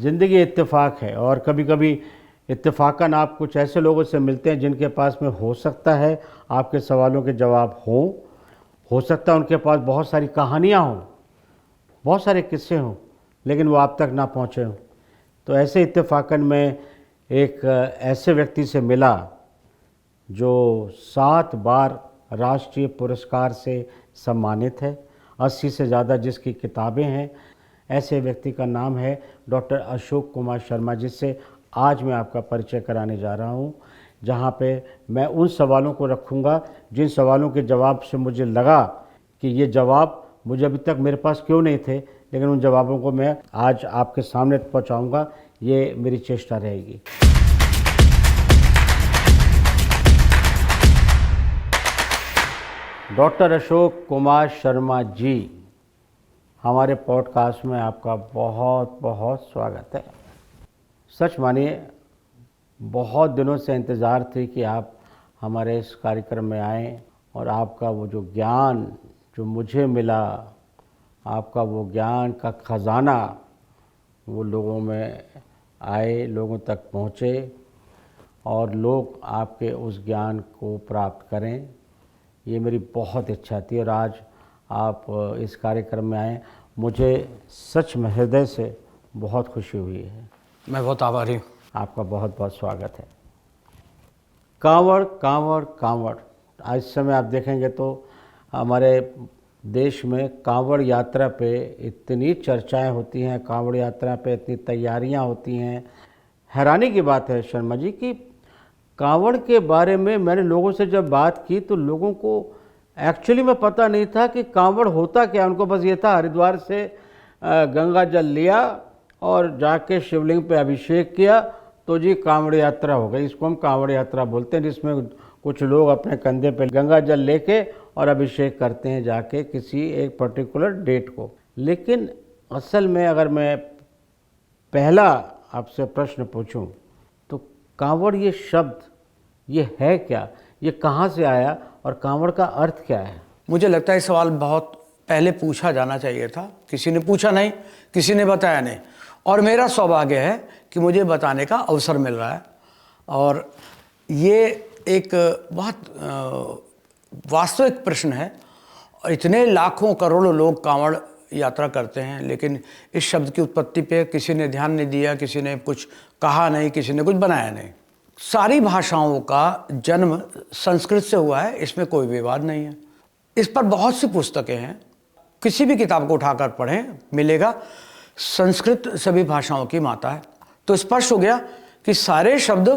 ज़िंदगी इत्तेफाक है और कभी कभी इत्तेफाकन आप कुछ ऐसे लोगों से मिलते हैं जिनके पास में हो सकता है आपके सवालों के जवाब हों, हो सकता है उनके पास बहुत सारी कहानियाँ हों, बहुत सारे किस्से हों, लेकिन वो आप तक ना पहुँचे हों। तो ऐसे इत्तेफाकन में एक ऐसे व्यक्ति से मिला जो 7 बार राष्ट्रीय पुरस्कार से सम्मानित है, 80 से ज़्यादा जिसकी किताबें हैं। ऐसे व्यक्ति का नाम है डॉक्टर अशोक कुमार शर्मा, जिससे आज मैं आपका परिचय कराने जा रहा हूँ, जहाँ पे मैं उन सवालों को रखूँगा जिन सवालों के जवाब से मुझे लगा कि ये जवाब मुझे अभी तक मेरे पास क्यों नहीं थे, लेकिन उन जवाबों को मैं आज आपके सामने पहुँचाऊँगा। ये मेरी चेष्टा रहेगी। डॉक्टर अशोक कुमार शर्मा जी, हमारे पॉडकास्ट में आपका बहुत बहुत स्वागत है। सच मानिए, बहुत दिनों से इंतज़ार थी कि आप हमारे इस कार्यक्रम में आएँ और आपका वो जो ज्ञान जो मुझे मिला, आपका वो ज्ञान का ख़जाना वो लोगों में आए, लोगों तक पहुँचे और लोग आपके उस ज्ञान को प्राप्त करें, ये मेरी बहुत इच्छा थी। और आज आप इस कार्यक्रम में आए, मुझे सच में हृदय से बहुत खुशी हुई है। मैं बहुत आभारी हूँ। आपका बहुत बहुत स्वागत है। कांवड़ कांवड़ कांवड़, आज इस समय आप देखेंगे तो हमारे देश में कांवड़ यात्रा पे इतनी चर्चाएं होती हैं, कांवड़ यात्रा पे इतनी तैयारियां होती हैं। हैरानी की बात है शर्मा जी कि कांवड़ के बारे में मैंने लोगों से जब बात की तो लोगों को एक्चुअली में पता नहीं था कि कांवड़ होता क्या। उनको बस ये था हरिद्वार से गंगा जल लिया और जाके शिवलिंग पे अभिषेक किया तो जी कांवड़ यात्रा हो गई। इसको हम कांवड़ यात्रा बोलते हैं, जिसमें कुछ लोग अपने कंधे पे गंगा जल लेके और अभिषेक करते हैं जाके किसी एक पर्टिकुलर डेट को। लेकिन असल में अगर मैं पहला आपसे प्रश्न पूछूं तो कांवड़ ये शब्द ये है क्या, ये कहाँ से आया और कांवड़ का अर्थ क्या है? मुझे लगता है ये सवाल बहुत पहले पूछा जाना चाहिए था। किसी ने पूछा नहीं, किसी ने बताया नहीं, और मेरा सौभाग्य है कि मुझे बताने का अवसर मिल रहा है। और ये एक बहुत वास्तविक प्रश्न है। और इतने लाखों करोड़ों लोग कांवड़ यात्रा करते हैं, लेकिन इस शब्द की उत्पत्ति पे किसी ने ध्यान नहीं दिया, किसी ने कुछ कहा नहीं, किसी ने कुछ बनाया नहीं। सारी भाषाओं का जन्म संस्कृत से हुआ है, इसमें कोई विवाद नहीं है। इस पर बहुत सी पुस्तकें हैं, किसी भी किताब को उठाकर पढ़ें मिलेगा संस्कृत सभी भाषाओं की माता है। तो स्पष्ट हो गया कि सारे शब्द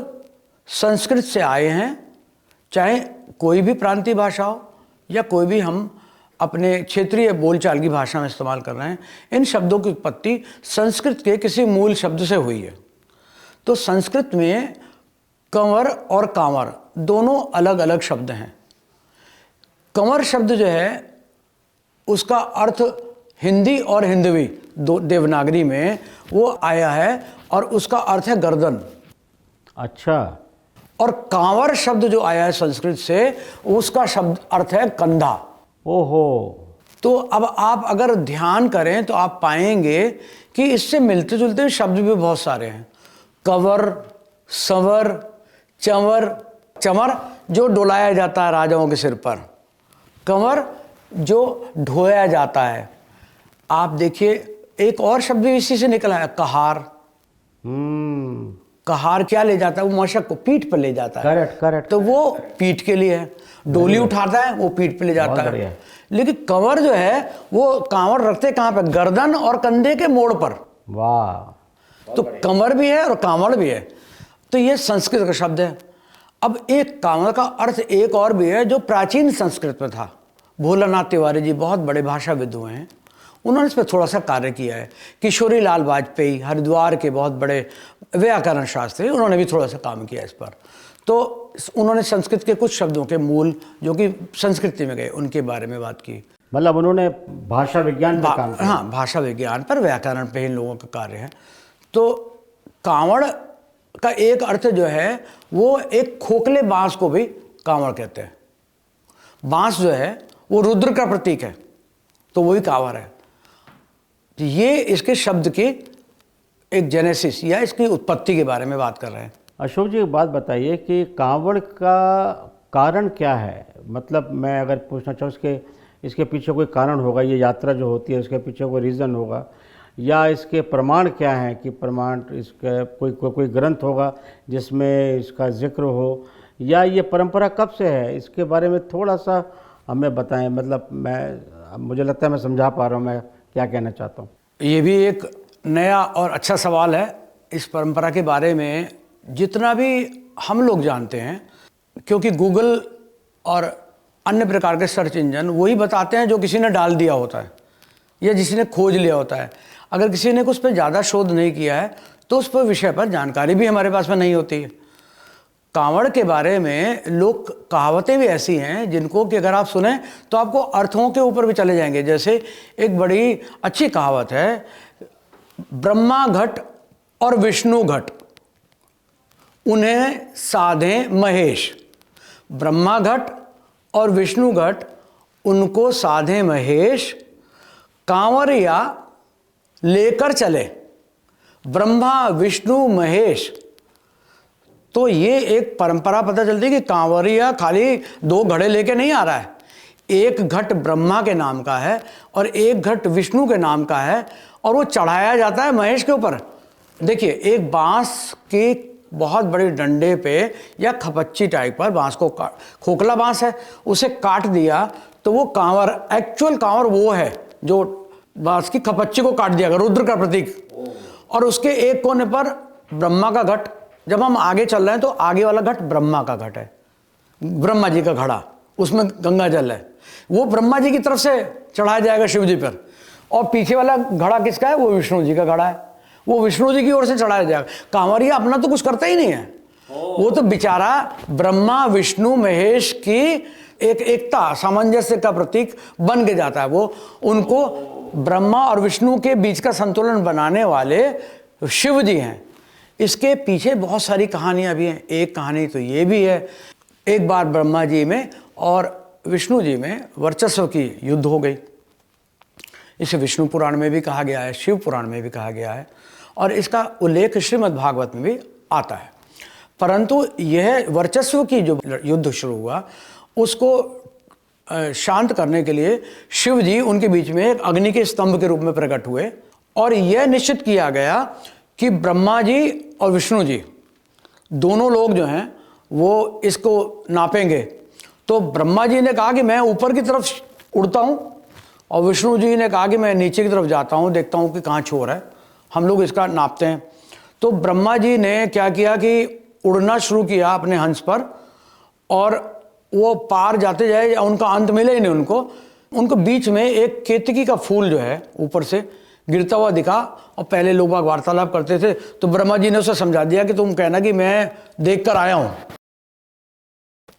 संस्कृत से आए हैं, चाहे कोई भी प्रांतीय भाषा हो या कोई भी हम अपने क्षेत्रीय बोलचाल की भाषा में इस्तेमाल कर रहे हैं। इन शब्दों की उत्पत्ति संस्कृत के किसी मूल शब्द से हुई है। तो संस्कृत में कंवर और कांवर दोनों अलग अलग शब्द हैं। कंवर शब्द जो है उसका अर्थ हिंदी और हिंदवी दो देवनागरी में वो आया है और उसका अर्थ है गर्दन। अच्छा। और कांवर शब्द जो आया है संस्कृत से, उसका शब्द अर्थ है कंधा। ओहो। तो अब आप अगर ध्यान करें तो आप पाएंगे कि इससे मिलते जुलते शब्द भी बहुत सारे हैं। कंवर, संवर, चंवर, चमर जो डुलाया जाता है राजाओं के सिर पर, कंवर जो ढोया जाता है। आप देखिए एक और शब्द भी इसी से निकला है, कहार। कहार क्या ले जाता है? वो मशक को पीठ पर ले जाता है। Correct correct. तो वो पीठ के लिए है। डोली उठाता है, वो पीठ पे ले जाता है। लेकिन कंवर जो है वो कांवर रखते कहाँ पे? गर्दन और कंधे के मोड़ पर। वाह। तो कंवर भी है और कांवड़ भी है। तो ये संस्कृत का शब्द है। अब एक कांवड़ का अर्थ एक और भी है जो प्राचीन संस्कृत में था। भोलानाथ तिवारी जी बहुत बड़े भाषाविद हुए हैं, उन्होंने इस पर थोड़ा सा कार्य किया है। किशोरी लाल वाजपेयी हरिद्वार के बहुत बड़े व्याकरण शास्त्री, उन्होंने भी थोड़ा सा काम किया इस पर। तो उन्होंने संस्कृत के कुछ शब्दों के मूल जो कि संस्कृति में गए उनके बारे में बात की। मतलब उन्होंने भाषा विज्ञान पर काम किया। हाँ, भाषा विज्ञान पर, व्याकरण पे इन लोगों का कार्य है। तो कांवड़ का एक अर्थ जो है वो एक खोखले बांस को भी कांवड़ कहते हैं। बांस जो है वो रुद्र का प्रतीक है, तो वही कांवड़ है। ये इसके शब्द की एक जेनेसिस या इसकी उत्पत्ति के बारे में बात कर रहे हैं। अशोक जी, एक बात बताइए कि कांवड़ का कारण क्या है? मतलब मैं अगर पूछना चाहूँ इसके पीछे कोई कारण होगा, ये यात्रा जो होती है उसके पीछे कोई रीज़न होगा, या इसके प्रमाण क्या हैं कि प्रमाण इसका कोई ग्रंथ होगा जिसमें इसका जिक्र हो, या ये परंपरा कब से है? इसके बारे में थोड़ा सा हमें बताएं। मतलब मुझे लगता है मैं समझा पा रहा हूँ मैं क्या कहना चाहता हूँ। ये भी एक नया और अच्छा सवाल है। इस परंपरा के बारे में जितना भी हम लोग जानते हैं, क्योंकि गूगल और अन्य प्रकार के सर्च इंजन वही बताते हैं जो किसी ने डाल दिया होता है या किसी ने खोज लिया होता है। अगर किसी ने उस पर ज़्यादा शोध नहीं किया है तो उस पर विषय पर जानकारी भी हमारे पास में नहीं होती है। कांवड़ के बारे में लोग कहावतें भी ऐसी हैं जिनको कि अगर आप सुने तो आपको अर्थों के ऊपर भी चले जाएंगे। जैसे एक बड़ी अच्छी कहावत है, ब्रह्मा घट और विष्णु घट उन्हें साधे महेश। ब्रह्मा घट और विष्णु घट उनको साधे महेश, कांवरिया लेकर चले ब्रह्मा विष्णु महेश। तो ये एक परंपरा पता चलती है कि कांवरिया खाली 2 घड़े लेके नहीं आ रहा है। एक घट ब्रह्मा के नाम का है और एक घट विष्णु के नाम का है, और वो चढ़ाया जाता है महेश के ऊपर। देखिए, एक बांस की बहुत बड़ी डंडे पे या खपच्ची टाइप पर बांस को खोखला बांस है, उसे काट दिया तो वो कांवर, एक्चुअल कांवर वो है जो बांस की खपच्ची को काट दिया गया, रुद्र का प्रतीक। और उसके एक कोने पर ब्रह्मा का घट। जब हम आगे चल रहे हैं तो आगे वाला घट ब्रह्मा का घट है, ब्रह्मा जी का घड़ा, उसमें गंगा जल है, वो ब्रह्मा जी की तरफ से चढ़ाया जाएगा शिव जी पर। और पीछे वाला घड़ा किसका है? वो विष्णु जी का घड़ा है, वो विष्णु जी की ओर से चढ़ाया जाएगा। कांवरिया अपना तो कुछ करता ही नहीं है, वो तो बेचारा ब्रह्मा विष्णु महेश की एक एकता सामंजस्य का प्रतीक बन के जाता है। वो उनको ब्रह्मा और विष्णु के बीच का संतुलन बनाने वाले शिव जी हैं। इसके पीछे बहुत सारी कहानियां भी हैं। एक कहानी तो ये भी है, एक बार ब्रह्मा जी में और विष्णु जी में वर्चस्व की युद्ध हो गई। इसे विष्णु पुराण में भी कहा गया है, शिव पुराण में भी कहा गया है, और इसका उल्लेख श्रीमद् भागवत में भी आता है। परंतु यह वर्चस्व की जो युद्ध शुरू हुआ उसको शांत करने के लिए शिव जी उनके बीच में एक अग्नि के स्तंभ के रूप में प्रकट हुए, और यह निश्चित किया गया कि ब्रह्मा जी और विष्णु जी दोनों लोग जो हैं वो इसको नापेंगे। तो ब्रह्मा जी ने कहा कि मैं ऊपर की तरफ उड़ता हूँ, और विष्णु जी ने कहा कि मैं नीचे की तरफ जाता हूँ, देखता हूँ कि कहाँ छोर है, हम लोग इसका नापते हैं। तो ब्रह्मा जी ने क्या किया कि उड़ना शुरू किया अपने हंस पर, और वो पार जाते जाए, उनका अंत मिले ही नहीं उनको बीच में एक केतकी का फूल जो है ऊपर से गिरता हुआ दिखा। और पहले लोग वार्तालाप करते थे तो ब्रह्मा जी ने उसे समझा दिया कि तुम कहना कि मैं देख कर आया हूँ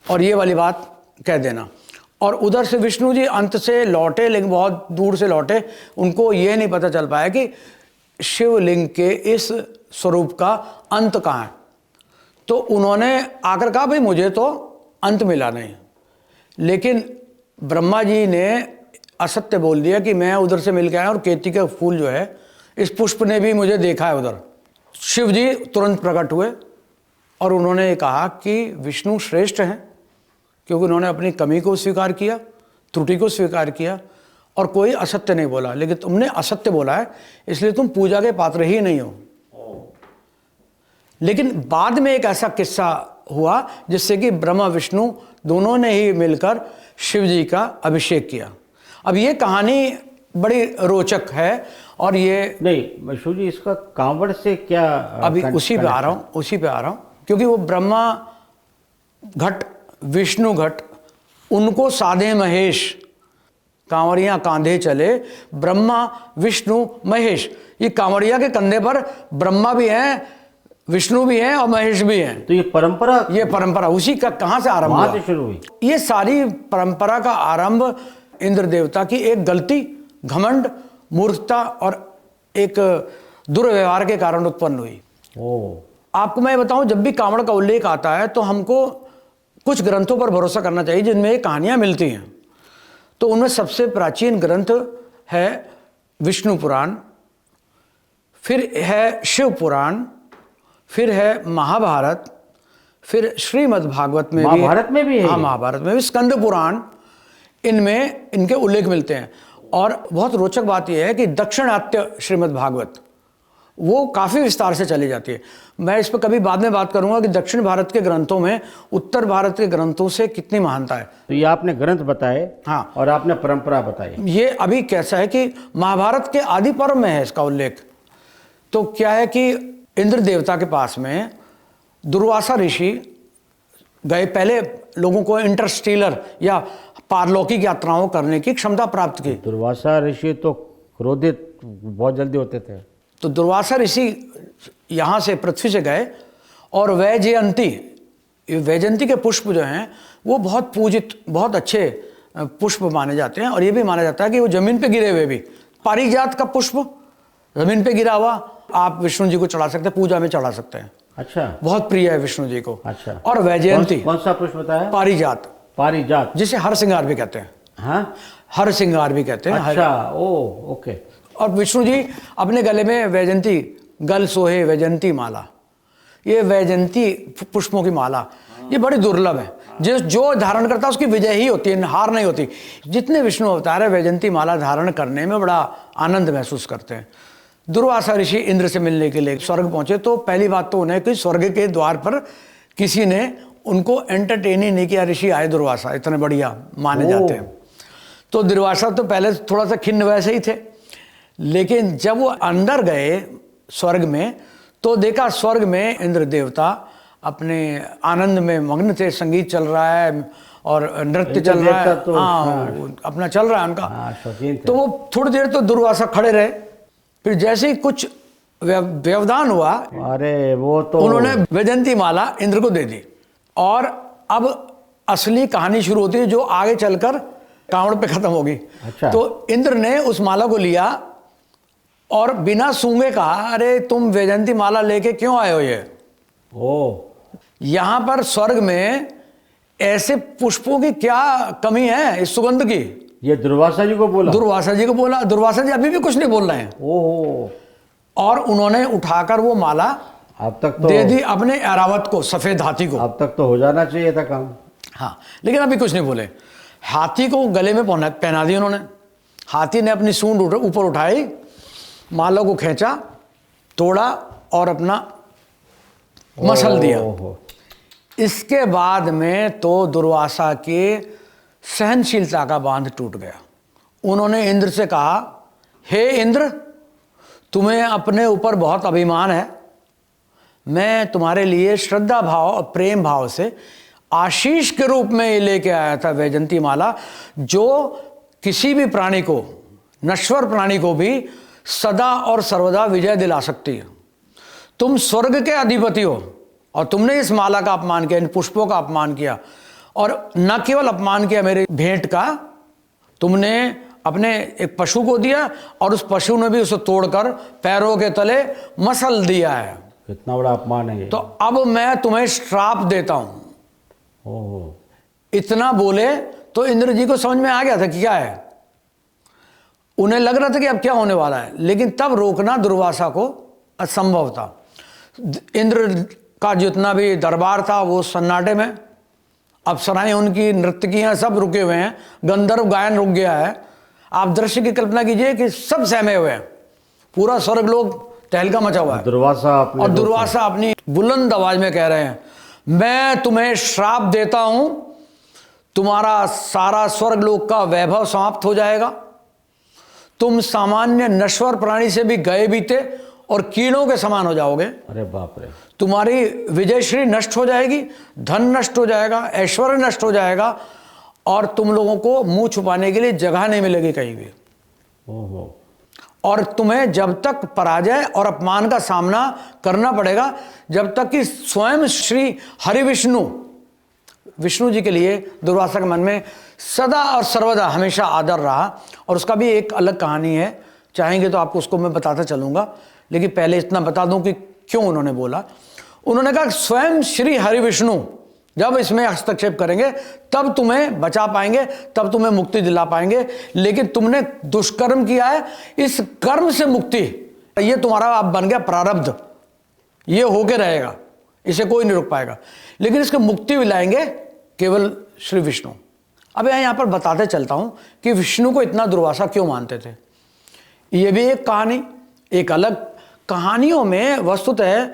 और ये वाली बात कह देना। और उधर से विष्णु जी अंत से लौटे, लेकिन बहुत दूर से लौटे, उनको ये नहीं पता चल पाया कि शिवलिंग के इस स्वरूप का अंत कहाँ है। तो उन्होंने आकर कहा भाई मुझे तो अंत मिला नहीं, लेकिन ब्रह्मा जी ने असत्य बोल दिया कि मैं उधर से मिल के आया और केतकी का फूल जो है इस पुष्प ने भी मुझे देखा है उधर। शिव जी तुरंत प्रकट हुए और उन्होंने कहा कि विष्णु श्रेष्ठ हैं, क्योंकि उन्होंने अपनी कमी को स्वीकार किया, त्रुटि को स्वीकार किया और कोई असत्य नहीं बोला। लेकिन तुमने असत्य बोला है इसलिए तुम पूजा के पात्र ही नहीं हो। लेकिन बाद में एक ऐसा किस्सा हुआ जिससे कि ब्रह्मा विष्णु दोनों ने ही मिलकर शिव जी का अभिषेक किया। अब ये कहानी बड़ी रोचक है और ये नहीं शिव जी, इसका कांवड़ से क्या अभी उसी पे आ रहा हूँ क्योंकि वो ब्रह्मा घट विष्णु घट उनको साधे महेश, कांवड़ियाँ कांधे चले ब्रह्मा विष्णु महेश। ये कांवड़िया के कंधे पर ब्रह्मा भी हैं, विष्णु भी हैं और महेश भी हैं। तो ये परंपरा उसी का कहाँ से आरंभ हुआ? शुरू हुई ये सारी परंपरा का आरंभ इंद्र देवता की एक गलती, घमंड, मूर्खता और एक दुर्व्यवहार के कारण उत्पन्न हुई। आपको मैं बताऊं, जब भी कांवड़ का उल्लेख आता है तो हमको कुछ ग्रंथों पर भरोसा करना चाहिए जिनमें ये कहानियां मिलती हैं। तो उनमें सबसे प्राचीन ग्रंथ है विष्णु पुराण, फिर है शिव पुराण, फिर है महाभारत, फिर श्रीमद् भागवत में महाभारत में भी है हाँ ये? महाभारत में भी, स्कंद पुराण, इनमें इनके उल्लेख मिलते हैं। और बहुत रोचक बात यह है कि दक्षिणात्य श्रीमद् भागवत वो काफ़ी विस्तार से चली जाती है। मैं इस पर कभी बाद में बात करूंगा कि दक्षिण भारत के ग्रंथों में उत्तर भारत के ग्रंथों से कितनी महानता है। तो ये आपने ग्रंथ बताए हाँ। और आपने परंपरा बताई। ये अभी कैसा है कि महाभारत के आदि पर्व में है इसका उल्लेख। तो क्या है कि इंद्र देवता के पास में दुर्वासा ऋषि गए, पहले लोगों को इंटरस्टेलर या पारलौकिक यात्राओं करने की क्षमता प्राप्त की। दुर्वासा ऋषि तो क्रोधित बहुत जल्दी होते थे। तो दुर्वासा ऋषि यहाँ से पृथ्वी से गए और वैजयंती, वैजयंती के पुष्प जो हैं वो बहुत पूजित, बहुत अच्छे पुष्प माने जाते हैं। और ये भी माना जाता है कि वो जमीन पे गिरे हुए भी, पारिजात का पुष्प जमीन पे गिरा हुआ आप विष्णु जी को चढ़ा सकते हैं, पूजा में चढ़ा सकते हैं। अच्छा, बहुत प्रिय है विष्णु जी को। अच्छा। और वैजयंती, कौन सा पुष्प बताया? पारिजात, पारिजात, जिसे हर श्रृंगार भी कहते हैं। हाँ, हर श्रृंगार भी कहते हैं। अच्छा, ओ ओके। और विष्णु जी अपने गले में वैजयंती, गल सोहे वैजयंती माला, ये वैजयंती पुष्पों की माला ये बड़ी दुर्लभ है। जो धारण करता है उसकी विजय ही होती है, हार नहीं होती। जितने विष्णु अवतार है वैजयंती माला धारण करने में बड़ा आनंद महसूस करते हैं। दुर्वासा ऋषि इंद्र से मिलने के लिए स्वर्ग पहुंचे तो पहली बात तो उन्हें कि स्वर्ग के द्वार पर किसी ने उनको एंटरटेन ही नहीं किया। ऋषि आए दुर्वासा, इतने बढ़िया माने जाते हैं। तो दुर्वासा तो पहले थोड़ा सा खिन्न वैसे ही थे, लेकिन जब वो अंदर गए स्वर्ग में तो देखा स्वर्ग में इंद्र देवता अपने आनंद में मग्न थे, संगीत चल रहा है और नृत्य चल रहा है। तो, हाँ, अपना चल रहा है उनका। शौकीन थे। तो वो थोड़ी देर तो दुर्वासा खड़े रहे, फिर जैसे ही कुछ व्यवधान हुआ, अरे वो तो उन्होंने वैजयंती माला इंद्र को दे दी। और अब असली कहानी शुरू होती है जो आगे चलकर कांवड़ पे खत्म होगी। अच्छा। तो इंद्र ने उस माला को लिया और बिना सूंघे कहा, अरे तुम वैजयंती माला लेके क्यों आए हो? ये ओ, यहां पर स्वर्ग में ऐसे पुष्पों की क्या कमी है इस सुगंध की? ये दुर्वासा जी को बोला? दुर्वासा जी को बोला। दुर्वासा जी अभी भी कुछ नहीं बोल रहे हैं। ओहो। और उन्होंने उठाकर वो माला अब तक तो दे दी अपने ऐरावत को, सफेद हाथी को। अब तक तो हो जाना चाहिए था काम। हाँ, लेकिन अभी कुछ नहीं बोले। हाथी को गले में पहना दी उन्होंने। हाथी ने अपनी सूंड ऊपर उठाई, माला को खींचा, तोड़ा और अपना मसल दिया। ओहो। इसके बाद में तो दुर्वासा के सहनशीलता का बांध टूट गया। उन्होंने इंद्र से कहा, हे इंद्र, तुम्हें अपने ऊपर बहुत अभिमान है। मैं तुम्हारे लिए श्रद्धा भाव और प्रेम भाव से आशीष के रूप में ये लेके आया था वैजयंती माला, जो किसी भी प्राणी को, नश्वर प्राणी को भी सदा और सर्वदा विजय दिला सकती है। तुम स्वर्ग के अधिपति हो और तुमने इस माला का अपमान किया, इन पुष्पों का अपमान किया। और न केवल अपमान किया मेरे भेंट का, तुमने अपने एक पशु को दिया और उस पशु ने भी उसे तोड़कर पैरों के तले मसल दिया है। कितना बड़ा अपमान है ये। तो अब मैं तुम्हें श्राप देता हूं। ओहो। इतना बोले तो इंद्र जी को समझ में आ गया था कि क्या है। उन्हें लग रहा था कि अब क्या होने वाला है, लेकिन तब रोकना दुर्वासा को असंभव था। इंद्र का जितना भी दरबार था वो सन्नाटे में, अप्सराएं उनकी नर्तकियां सब रुके हुए हैं, गंधर्व गायन रुक गया है। आप दृश्य की कल्पना कीजिए कि सब सहमे हुए हैं, पूरा स्वर्ग लोग तहलका मचा हुआ है। दुर्वासा अपनी बुलंद आवाज में कह रहे हैं, मैं तुम्हें श्राप देता हूं, तुम्हारा सारा स्वर्ग लोक का वैभव समाप्त हो जाएगा। तुम सामान्य नश्वर प्राणी से भी गए बीते और कीड़ों के समान हो जाओगे। अरे बाप रे। तुम्हारी विजयश्री नष्ट हो जाएगी, धन नष्ट हो जाएगा, ऐश्वर्य नष्ट हो जाएगा और तुम लोगों को मुंह छुपाने के लिए जगह नहीं मिलेगी कहीं भी। ओहो। और तुम्हें जब तक पराजय और अपमान का सामना करना पड़ेगा, जब तक कि स्वयं श्री हरि विष्णु जी के लिए दुर्वासा के मन में सदा और सर्वदा हमेशा आदर रहा। और उसका भी एक अलग कहानी है, चाहेंगे तो आपको उसको मैं बताता चलूंगा, लेकिन पहले इतना बता दूं कि क्यों उन्होंने बोला। उन्होंने कहा स्वयं श्री हरि विष्णु जब इसमें हस्तक्षेप करेंगे तब तुम्हें बचा पाएंगे, तब तुम्हें मुक्ति दिला पाएंगे। लेकिन तुमने दुष्कर्म किया है, इस कर्म से मुक्ति ये तुम्हारा अब बन गया प्रारब्ध, ये होके रहेगा, इसे कोई नहीं रोक पाएगा, लेकिन इसके मुक्ति भी लाएंगे केवल श्री विष्णु। अब मैं यहाँ पर बताते चलता हूँ कि विष्णु को इतना दुर्वासा क्यों मानते थे। ये भी एक कहानी, एक अलग कहानियों में वस्तुतः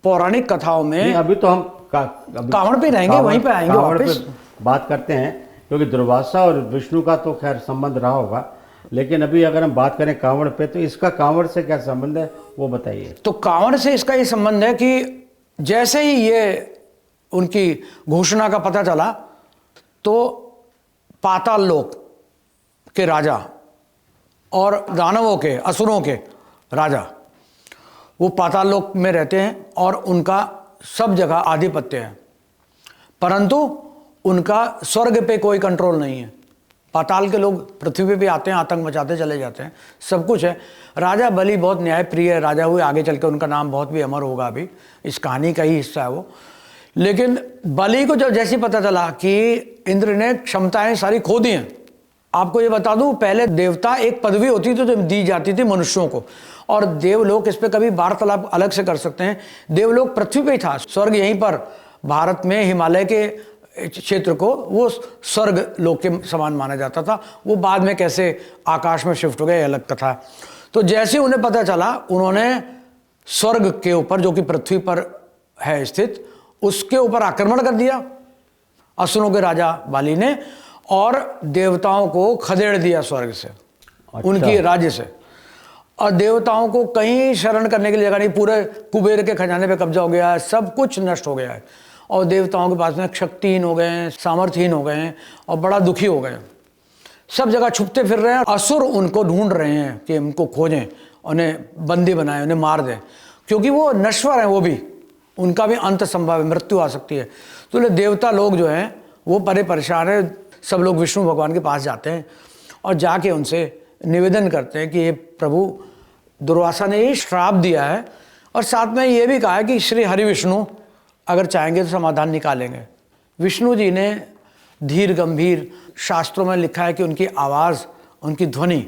पौराणिक कथाओं में। अभी तो हम कांवड़ पे रहेंगे, वहीं पे आएंगे वापस, बात करते हैं, क्योंकि दुर्वासा और विष्णु का तो खैर संबंध रहा होगा, लेकिन अभी अगर हम बात करें कांवड़ पे, तो इसका कांवड़ से क्या संबंध है वो बताइए। तो कांवड़ से इसका ये संबंध है कि जैसे ही ये उनकी घोषणा का पता चला तो पाताल लोक के राजा और दानवों के, असुरों के राजा, वो पाताल लोक में रहते हैं और उनका सब जगह आधिपत्य है, परंतु उनका स्वर्ग पे कोई कंट्रोल नहीं है। पाताल के लोग पृथ्वी पे भी आते हैं, आतंक मचाते चले जाते हैं, सब कुछ है। राजा बलि बहुत न्यायप्रिय राजा हुए, आगे चल के उनका नाम बहुत भी अमर होगा, अभी इस कहानी का ही हिस्सा है वो। लेकिन बलि को जब जैसे पता चला कि इंद्र ने क्षमताएं सारी खो दी हैं, आपको ये बता दूं, पहले देवता एक पदवी होती थी जो दी जाती थी मनुष्यों को, और देवलोक, इस पे कभी वार्तालाप अलग से कर सकते हैं। देवलोक पृथ्वी पे ही था, स्वर्ग यहीं पर भारत में हिमालय के क्षेत्र को वो स्वर्ग लोक के समान माना जाता था। वो बाद में कैसे आकाश में शिफ्ट हो गए, अलग कथा। तो जैसे उन्हें पता चला, उन्होंने स्वर्ग के ऊपर, जो कि पृथ्वी पर है स्थित, उसके ऊपर आक्रमण कर दिया असुरों के राजा बाली ने, और देवताओं को खदेड़ दिया स्वर्ग से। अच्छा। उनकी राज्य से, और देवताओं को कहीं शरण करने की जगह नहीं, पूरे कुबेर के खजाने पे कब्जा हो गया है, सब कुछ नष्ट हो गया है, और देवताओं के पास में शक्तिहीन हो गए हैं, सामर्थ्यहीन हो गए हैं, और बड़ा दुखी हो गए हैं, सब जगह छुपते फिर रहे हैं। असुर उनको ढूंढ रहे हैं कि उनको खोजें, उन्हें बंदी बनाएं, उन्हें मार दें, क्योंकि वो नश्वर हैं, वो भी, उनका भी अंत संभव है, मृत्यु आ सकती है। तो देवता लोग जो हैं वो परेशान है, सब लोग विष्णु भगवान के पास जाते हैं और जाके उनसे निवेदन करते हैं कि ये प्रभु, दुर्वासा ने ये श्राप दिया है, और साथ में ये भी कहा है कि श्री हरि विष्णु अगर चाहेंगे तो समाधान निकालेंगे। विष्णु जी ने धीर गंभीर, शास्त्रों में लिखा है कि उनकी आवाज़, उनकी ध्वनि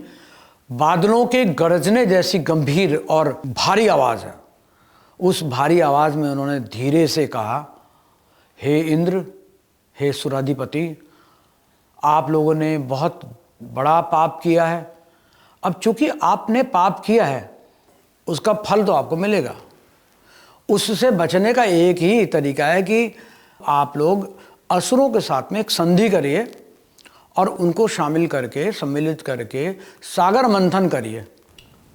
बादलों के गरजने जैसी गंभीर और भारी आवाज़ है। उस भारी आवाज़ में उन्होंने धीरे से कहा, हे इंद्र, हे सुराधिपति, आप लोगों ने बहुत बड़ा पाप किया है। अब चूंकि आपने पाप किया है, उसका फल तो आपको मिलेगा। उससे बचने का एक ही तरीका है कि आप लोग असुरों के साथ में एक संधि करिए और उनको शामिल करके, सम्मिलित करके सागर मंथन करिए।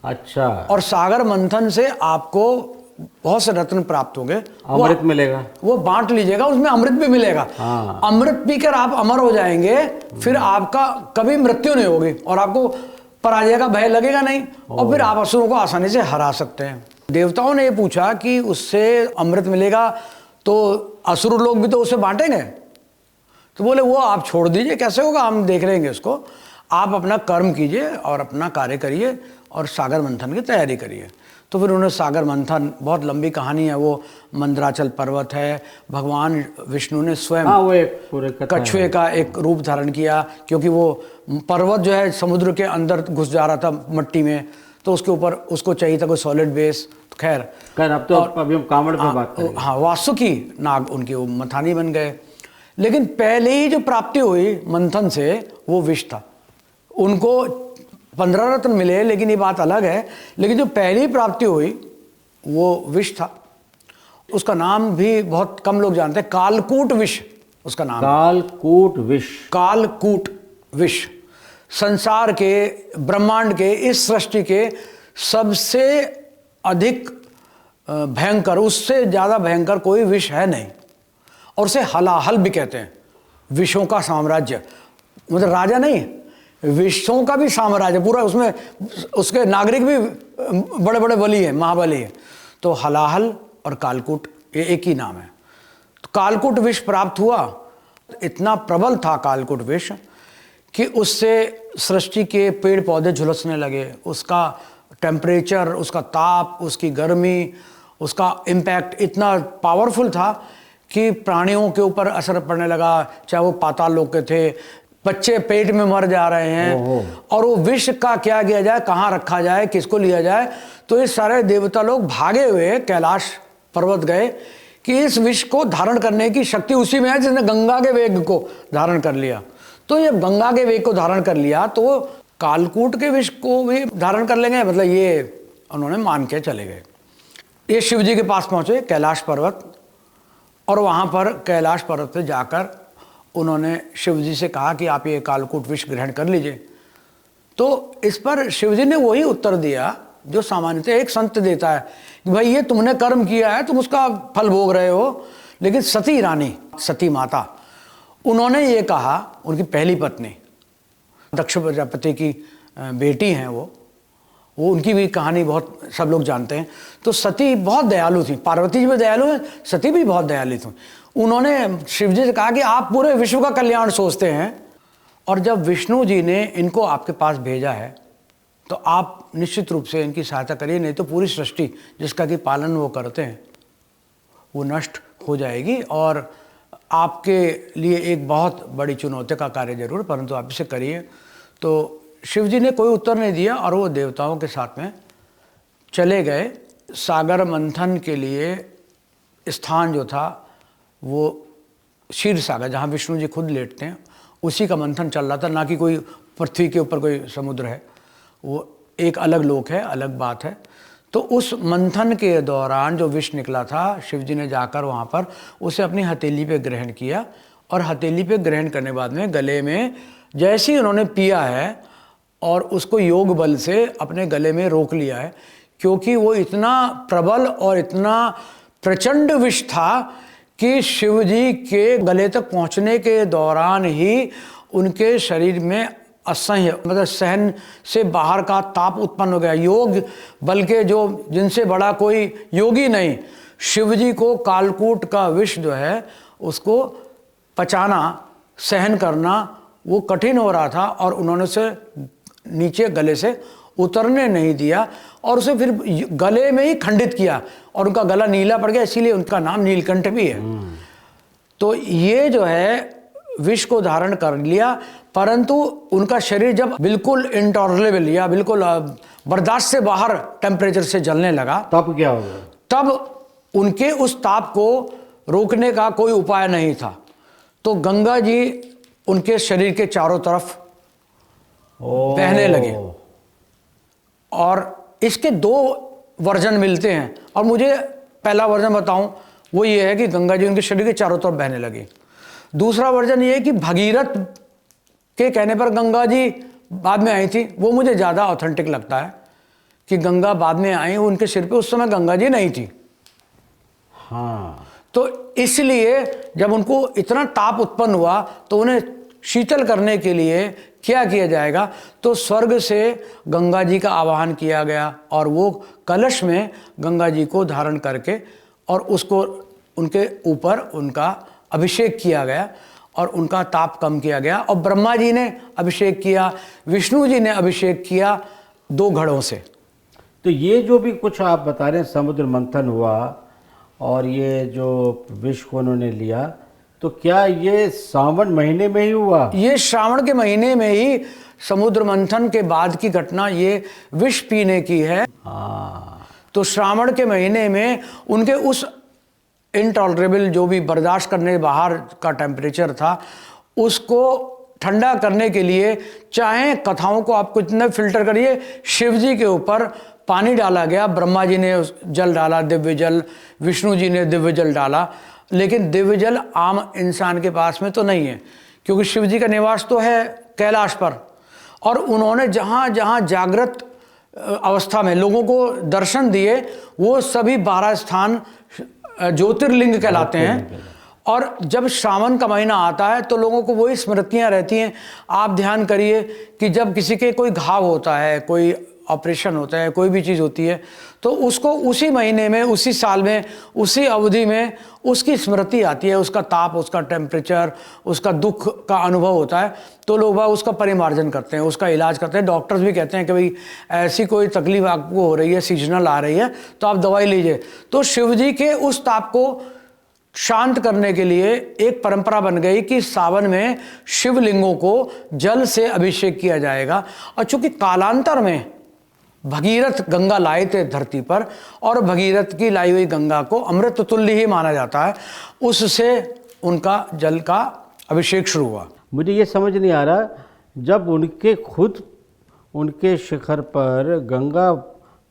अच्छा। और सागर मंथन से आपको बहुत से रत्न प्राप्त होंगे, अमृत मिलेगा, वो बांट लीजिएगा, उसमें अमृत भी मिलेगा। हाँ। अमृत पीकर आप अमर हो जाएंगे, फिर आपका कभी मृत्यु नहीं होगी और आपको पराजय का भय लगेगा नहीं, और फिर आप असुरों को आसानी से हरा सकते हैं। देवताओं ने ये पूछा कि उससे अमृत मिलेगा तो असुर लोग भी तो उसे बांटेंगे, तो बोले वो आप छोड़ दीजिए, कैसे होगा, हम देख लेंगे उसको, आप अपना कर्म कीजिए और अपना कार्य करिए और सागर मंथन की तैयारी करिए। तो फिर उन्होंने सागर मंथन, बहुत लंबी कहानी है वो, मंदराचल पर्वत है, भगवान विष्णु ने स्वयं वो एक पूरे कछुए का एक रूप धारण किया, क्योंकि वो पर्वत जो है समुद्र के अंदर घुस जा रहा था मट्टी में, तो उसके ऊपर उसको चाहिए था कोई सॉलिड बेस। खैर अब तो अभी हम कांवड़ पे बात करेंगे। हाँ, वासुकी नाग उनकी वो मथानी बन गए, लेकिन पहले ही जो प्राप्ति हुई मंथन से वो विष था। उनको 15 रत्न मिले, लेकिन ये बात अलग है, लेकिन जो पहली प्राप्ति हुई वो विष था। उसका नाम भी बहुत कम लोग जानते हैं, कालकूट विष उसका नाम। कालकूट विष। कालकूट विष संसार के, ब्रह्मांड के, इस सृष्टि के सबसे अधिक भयंकर, उससे ज़्यादा भयंकर कोई विष है नहीं, और उसे हलाहल भी कहते हैं, विषों का साम्राज्य, मतलब राजा नहीं, विषों का भी साम्राज्य पूरा, उसमें उसके नागरिक भी बड़े बड़े बली हैं, महाबली हैं। तो हलाहल और कालकूट ये एक ही नाम है। तो कालकूट विष प्राप्त हुआ, इतना प्रबल था कालकूट विष कि उससे सृष्टि के पेड़ पौधे झुलसने लगे, उसका टेम्परेचर, उसका ताप, उसकी गर्मी, उसका इम्पैक्ट इतना पावरफुल था कि प्राणियों के ऊपर असर पड़ने लगा, चाहे वो पाताल लोक के थे, बच्चे पेट में मर जा रहे हैं, और वो विष का क्या किया जाए, कहाँ रखा जाए, किसको लिया जाए। तो ये सारे देवता लोग भागे हुए कैलाश पर्वत गए कि इस विष को धारण करने की शक्ति उसी में है जिसने गंगा के वेग को धारण कर लिया। तो ये गंगा के वेग को धारण कर लिया तो कालकूट के विष को भी धारण कर लेंगे, मतलब ये उन्होंने मान के चले गए। ये शिव जी के पास पहुंचे कैलाश पर्वत, और वहाँ पर कैलाश पर्वत पे जाकर उन्होंने शिव जी से कहा कि आप ये कालकूट विष ग्रहण कर लीजिए। तो इस पर शिव जी ने वही उत्तर दिया जो सामान्यतः एक संत देता है कि भाई ये तुमने कर्म किया है, तुम उसका फल भोग रहे हो। लेकिन सती रानी, सती माता, उन्होंने ये कहा, उनकी पहली पत्नी दक्ष प्रजापति की बेटी हैं वो उनकी भी कहानी बहुत सब लोग जानते हैं। तो सती बहुत दयालु थी, पार्वती जी भी दयालु हैं, सती भी बहुत दयालु थी। उन्होंने शिव जी से कहा कि आप पूरे विश्व का कल्याण सोचते हैं, और जब विष्णु जी ने इनको आपके पास भेजा है तो आप निश्चित रूप से इनकी सहायता करिए, नहीं तो पूरी सृष्टि जिसका कि पालन वो करते हैं वो नष्ट हो जाएगी, और आपके लिए एक बहुत बड़ी चुनौती का कार्य जरूर, परंतु आप इसे करिए। तो शिव जी ने कोई उत्तर नहीं दिया और वो देवताओं के साथ में चले गए। सागर मंथन के लिए स्थान जो था वो क्षीर सागर, जहाँ विष्णु जी खुद लेटते हैं, उसी का मंथन चल रहा था, ना कि कोई पृथ्वी के ऊपर कोई समुद्र है, वो एक अलग लोक है, अलग बात है। तो उस मंथन के दौरान जो विष निकला था, शिव जी ने जाकर वहाँ पर उसे अपनी हथेली पे ग्रहण किया, और हथेली पे ग्रहण करने के बाद में गले में जैसे ही उन्होंने पिया है और उसको योग बल से अपने गले में रोक लिया है, क्योंकि वो इतना प्रबल और इतना प्रचंड विष था कि शिव जी के गले तक पहुँचने के दौरान ही उनके शरीर में असह्य, मतलब सहन से बाहर का ताप उत्पन्न हो गया। योग बल के जो जिनसे बड़ा कोई योगी नहीं, शिव जी को कालकूट का विष जो है उसको पचाना, सहन करना वो कठिन हो रहा था, और उन्होंने उसे नीचे गले से उतरने नहीं दिया और उसे फिर गले में ही खंडित किया, और उनका गला नीला पड़ गया, इसीलिए उनका नाम नीलकंठ भी है। तो ये जो है विष को धारण कर लिया, परंतु उनका शरीर जब बिल्कुल इंटॉलरेबल या बिल्कुल बर्दाश्त से बाहर टेम्परेचर से जलने लगा, तब क्या हो गया? तब उनके उस ताप को रोकने का कोई उपाय नहीं था। तो गंगा जी उनके शरीर के चारों तरफ बहने लगे, और इसके दो वर्जन मिलते हैं, और मुझे पहला वर्जन बताऊं वो ये है कि गंगा जी उनके शरीर के चारों तरफ बहने लगी। दूसरा वर्जन ये है कि भगीरथ के कहने पर गंगा जी बाद में आई थी, वो मुझे ज़्यादा ऑथेंटिक लगता है कि गंगा बाद में आई, उनके सिर पे उस समय गंगा जी नहीं थी। हाँ, तो इसलिए जब उनको इतना ताप उत्पन्न हुआ तो उन्हें शीतल करने के लिए क्या किया जाएगा, तो स्वर्ग से गंगा जी का आवाहन किया गया, और वो कलश में गंगा जी को धारण करके और उसको उनके ऊपर उनका अभिषेक किया गया, और उनका ताप कम किया गया। और ब्रह्मा जी ने अभिषेक किया, विष्णु जी ने अभिषेक किया 2 घड़ों से। तो ये जो भी कुछ आप बता रहे हैं, समुद्र मंथन हुआ और ये जो विष को उन्होंने लिया, तो क्या ये सावन महीने में ही हुआ? ये श्रावण के महीने में ही समुद्र मंथन के बाद की घटना ये विष पीने की है। हाँ, तो श्रावण के महीने में उनके उस इंटॉलरेबल जो भी बर्दाश्त करने बाहर का टेम्परेचर था, उसको ठंडा करने के लिए, चाहे कथाओं को आप कितने फिल्टर करिए, शिव जी के ऊपर पानी डाला गया, ब्रह्मा जी ने जल डाला, दिव्य जल, विष्णु जी ने दिव्य जल डाला, लेकिन दिव्य जल आम इंसान के पास में तो नहीं है, क्योंकि शिव जी का निवास तो है कैलाश पर, और उन्होंने जहाँ जहाँ जागृत अवस्था में लोगों को दर्शन दिए, वो सभी 12 स्थान ज्योतिर्लिंग कहलाते हैं। और जब श्रावण का महीना आता है तो लोगों को वही स्मृतियाँ रहती हैं। आप ध्यान करिए कि जब किसी के कोई घाव होता है, कोई ऑपरेशन होता है, कोई भी चीज़ होती है, तो उसको उसी महीने में, उसी साल में, उसी अवधि में उसकी स्मृति आती है, उसका ताप, उसका टेम्परेचर, उसका दुख का अनुभव होता है, तो लोग बाग उसका परिमार्जन करते हैं, उसका इलाज करते हैं। डॉक्टर्स भी कहते हैं कि भाई ऐसी कोई तकलीफ आपको हो रही है, सीजनल आ रही है, तो आप दवाई लीजिए। तो शिव जी के उस ताप को शांत करने के लिए एक परंपरा बन गई कि सावन में शिवलिंगों को जल से अभिषेक किया जाएगा। और चूंकि कालांतर में भगीरथ गंगा लाए थे धरती पर, और भगीरथ की लाई हुई गंगा को अमृत तुल्य ही माना जाता है, उससे उनका जल का अभिषेक शुरू हुआ। मुझे ये समझ नहीं आ रहा, जब उनके शिखर पर गंगा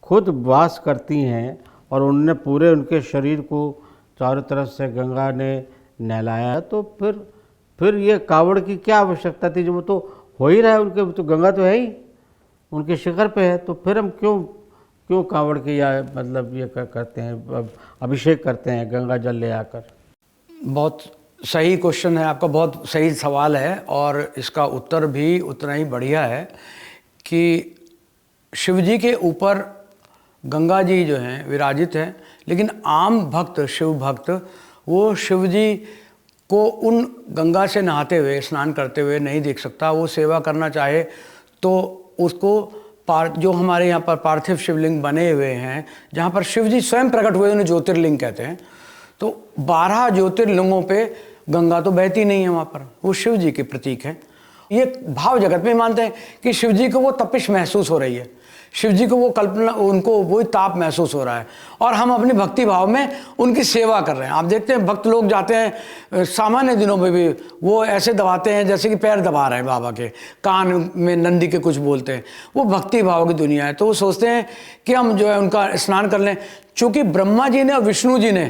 खुद वास करती हैं और उनने पूरे उनके शरीर को चारों तरफ से गंगा ने नहलाया, तो फिर ये कावड़ की क्या आवश्यकता थी? जो वो तो हो ही रहा है, उनके तो गंगा तो है ही, उनके शिखर पे है, तो फिर हम क्यों कावड़ की या मतलब ये करते हैं, अभिषेक करते हैं गंगा जल ले आकर? बहुत सही क्वेश्चन है आपका, बहुत सही सवाल है, और इसका उत्तर भी उतना ही बढ़िया है कि शिवजी के ऊपर गंगा जी जो हैं विराजित हैं, लेकिन आम भक्त, शिव भक्त, वो शिवजी को उन गंगा से नहाते हुए, स्नान करते हुए नहीं देख सकता। वो सेवा करना चाहे तो उसको जो हमारे यहाँ पर पार्थिव शिवलिंग बने हुए हैं, जहाँ पर शिवजी स्वयं प्रकट हुए, उन्हें ज्योतिर्लिंग कहते हैं, तो 12 ज्योतिर्लिंगों पे गंगा तो बहती नहीं है वहाँ पर, वो शिव जी के प्रतीक हैं। ये भाव जगत में मानते हैं कि शिव जी को वो तपिश महसूस हो रही है, शिव जी को वो कल्पना, उनको वही ताप महसूस हो रहा है, और हम अपनी भक्ति भाव में उनकी सेवा कर रहे हैं। आप देखते हैं भक्त लोग जाते हैं, सामान्य दिनों में भी वो ऐसे दबाते हैं जैसे कि पैर दबा रहे हैं बाबा के, कान में नंदी के कुछ बोलते हैं। वो भक्ति भाव की दुनिया है, तो वो सोचते हैं कि हम जो है उनका स्नान कर लें। चूँकि ब्रह्मा जी ने और विष्णु जी ने